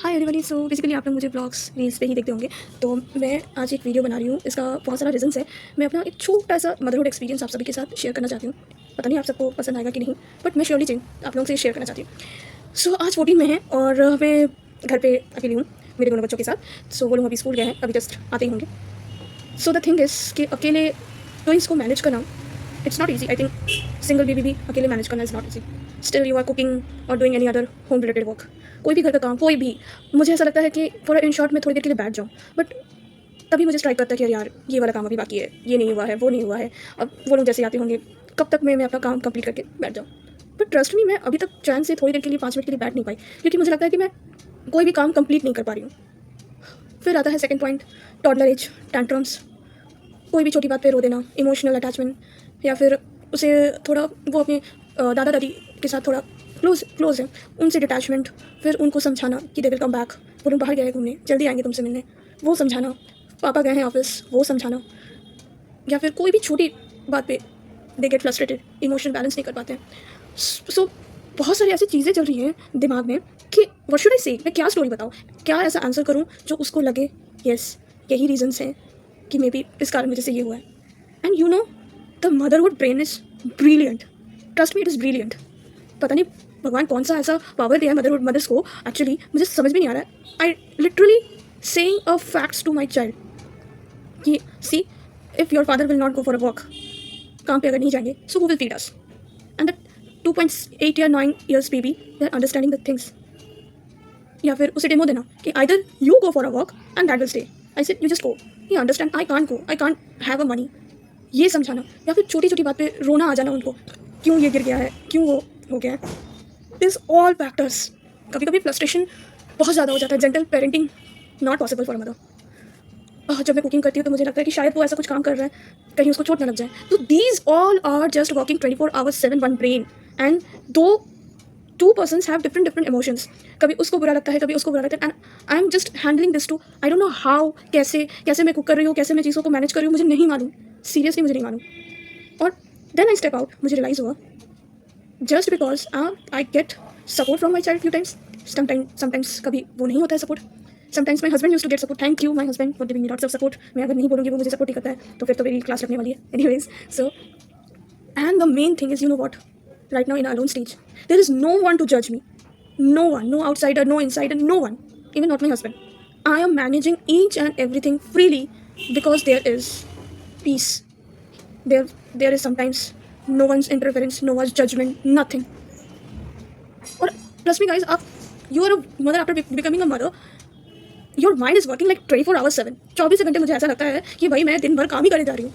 Hi everybody. So basically आप लोग मुझे ब्लॉग्स रील्स पे ही देखते होंगे, तो मैं आज एक वीडियो बना रही हूँ। इसका बहुत सारा रीजंस है। मैं अपना एक छोटा सा मदरहुड एक्सपीरियंस आप सभी के साथ शेयर करना चाहती हूँ। पता नहीं आप सबको पसंद आएगा कि नहीं, बट मैं श्योरली आप लोगों से शेयर करना चाहती हूँ। सो आज 14 में है और मैं घर पे अकेली हूँ मेरे दोनों बच्चों के साथ। सो वो लोग अभी स्कूल गए हैं, अभी जस्ट आते ही होंगे। सो द थिंग इज़ कि अकेले ट्विंस को मैनेज करना it's not easy. I think single baby भी अकेले मैनेज करना is not easy. Still you are cooking और doing any other home related work, कोई भी घर का काम, कोई भी। मुझे ऐसा लगता है कि थोड़ा इन शॉर्ट में थोड़ी देर के लिए बैठ जाऊँ, बट तभी मुझे स्ट्राइक करता है कि यार ये वाला काम अभी बाकी है, ये नहीं हुआ है, वो नहीं हुआ है। अब वो लोग जैसे आते होंगे, कब तक मैं अपना काम कंप्लीट करके बैठ जाऊँ। बट ट्रस्ट मी, मैं अभी तक चैन से थोड़ी देर के लिए 5 मिनट के लिए बैठ नहीं पाई, क्योंकि मुझे लगता है कि मैं कोई भी काम कंप्लीट नहीं कर पा रही हूँ। फिर आता है second point, toddler age, tantrums. कोई भी छोटी बात पे रो देना, इमोशनल अटैचमेंट, या फिर उसे थोड़ा वो अपने दादा दादी के साथ थोड़ा क्लोज है, उनसे डिटैचमेंट। फिर उनको समझाना कि दे विल कम बैक, वो लोग बाहर गए हैं घूमने, जल्दी आएंगे तुमसे मिलने, वो समझाना। पापा गए हैं ऑफिस, वो समझाना। या फिर कोई भी छोटी बात पे they get frustrated, emotion balance नहीं कर पाते हैं। सो बहुत सारी ऐसी चीज़ें चल रही हैं दिमाग में कि व्हाट शुड आई से, मैं क्या स्टोरी बताऊँ, क्या ऐसा आंसर करूँ जो उसको लगे यस यही रीजंस हैं कि मे बी इस कारण वजह से ये हुआ है। And you know, the motherhood brain is brilliant, trust me, it is brilliant. पता नहीं भगवान कौन सा ऐसा पावर दिया है मदरहुड मदर्स को, एक्चुअली मुझे समझ में नहीं आ रहा है। I literally saying a facts to my child कि see, if your father will not go for a walk, काम पे अगर नहीं जाएंगे, so who will feed us. And that 2.8 या 9 years baby, they are understanding the things. या फिर उसे डेमो देना कि either you go for a walk and that will stay, I said you just go, he understand I can't go, I can't have a money, ये समझाना। या फिर छोटी छोटी बात पे रोना आ जाना उनको, क्यों ये गिर गया है, क्यों वो हो गया है। This all factors. कभी कभी फ्रस्ट्रेशन बहुत ज़्यादा हो जाता है। Gentle parenting not possible for mother. जब मैं कुकिंग करती हूँ तो मुझे लगता है कि शायद वो ऐसा कुछ काम कर रहा है, कहीं उसको चोट ना लग जाए। तो these all are just working 24 hours 7 one brain. And दो two persons have different different emotions. कभी उसको बुरा लगता है, कभी उसको बुरा लगता है। And I am just handling this too, I don't know how, कैसे कैसे मैं कुक कर रही हूँ, कैसे मैं चीज़ों को मैनेज कर रही हूँ, मुझे नहीं मालूम, सीरियसली मुझे नहीं मालूम। और देन आई स्टेप आउट, मुझे रियलाइज़ हुआ just because I get support from my child few times. Sometimes कभी वो नहीं होता है support. Sometimes my husband use to get support, thank you my husband for giving me lots of support. मैं अगर नहीं बोलूँगी वो मुझे सपोर्ट ही करता है तो फिर तो मेरी क्लास रखने वाली है anyways. So and the main thing is, you know what, right now in our own stage, there is no one to judge me, no one, no outsider, no insider, no one, even not my husband. I am managing each and everything freely because there is peace. There is sometimes no one's interference, no one's judgment, nothing. और trust me guys, आप, you are a mother, after becoming a mother, your mind is working like 24 hours 7, 24 घंटे। मुझे ऐसा लगता है कि भाई मैं दिन भर काम ही करे जा रही हूँ।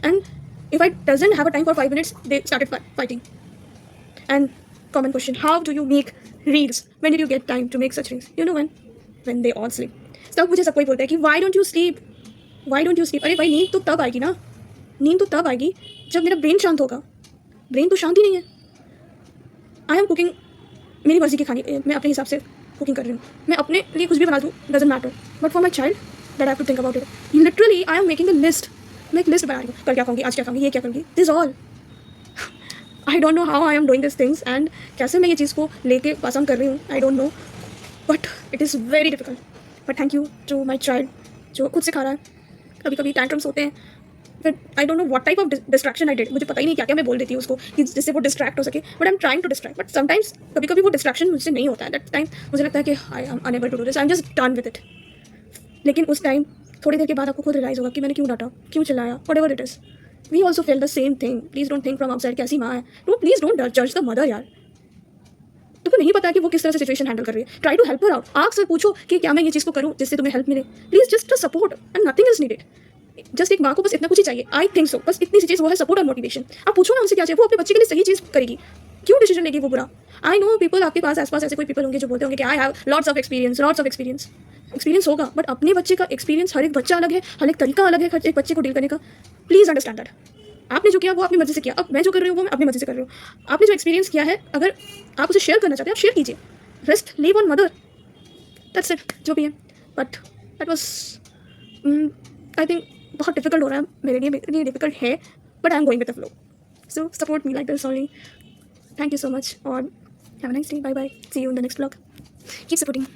And if I doesn't have a time for 5 minutes, they started fighting. And common question, how do you make reels? When did you get time to make such reels? You know when they all sleep. तब मुझे सब कोई बोलता है कि why don't you sleep, why don't you sleep? अरे भाई नींद तो तब आएगी ना, नींद तो तब आएगी जब मेरा ब्रेन शांत होगा। ब्रेन तो शांत ही नहीं है। आई एम कुकिंग मेरी मर्जी की खानी, मैं अपने हिसाब से कुकिंग कर रही हूँ, मैं अपने लिए कुछ भी बना दूँ, doesn't matter. But for my child that I have to think about it. Literally I am making a list, मैं एक लिस्ट बना रही हूँ, कल क्या खाऊंगी, आज क्या खाऊंगी, ये क्या करूँगी, this all. I don't know how I am doing this things and कैसे मैं ये चीज़ को लेके पास ऑन कर रही हूँ, I don't know, but it is very difficult. But thank you to my child जो खुद से खा रहा है। कभी कभी टैंट्रम्स होते हैं, फिर आई don't know what type of distraction I did, मुझे पता ही नहीं क्या क्या मैं बोल देती हूँ उसको कि जिससे वो डिस्ट्रैक्ट हो सके। But I am trying to distract, but sometimes कभी कभी वो डिस्ट्रैक्शन मुझसे नहीं होता है। दैट टाइम मुझे लगता है कि I am unable to do this, I am just done with it. लेकिन उस टाइम थोड़ी देर के बाद आपको खुद रियलाइज़ होगा कि मैंने क्यों डांटा, क्यों चिल्लाया, whatever it is. We also fail the same thing. Please don't think from outside कैसी माँ है, नो प्लीज़ डोंट जज द मदर यार। तुमको नहीं पता कि वो किस तरह से सिचुएशन हैंडल कर रही है, try to help her out. आग से पूछो कि क्या मैं ये चीज़ को करूँ जिससे तुम्हें हेल्प मिले, please just a support and nothing is needed. Just एक माँ को बस इतना कुछ ही चाहिए, आई थिंक सो, बस इतनी सी चीज़ वो है, सपोर्ट और मोटिवेशन। आप पूछो ना उनसे क्या चाहिए, वो अपने बच्चे के लिए सही चीज़ करेगी। क्यों डिसीजन लेगी वो बुरा। आई नो पीपल, आपके पास आसपास ऐसे कोई पीपल होंगे जो बोलते होंगे कि I have lots of experience, lots of experience. Experience होगा, बट अपने बच्चे का एक्सपीरियंस, हर एक बच्चा अलग है, हर एक तरीका अलग है हर एक बच्चे को डील करने का। Please understand that. आपने जो किया वो अपनी मर्जी से किया, अब मैं जो कर रही हूँ वो मैं अपनी मर्जी से कर रही हूँ। आपने जो एक्सपीरियंस किया है, अगर आप उसे शेयर करना चाहते हैं आप शेयर कीजिए, rest leave on mother, that's it, जो भी है। But that was, I think बहुत डिफिकल्ट हो रहा है मेरे लिए डिफिकल्ट है, but I am going with the flow. So support me like this only. Thank you so much और have a nice day, bye bye, see you in the next vlog, keep supporting.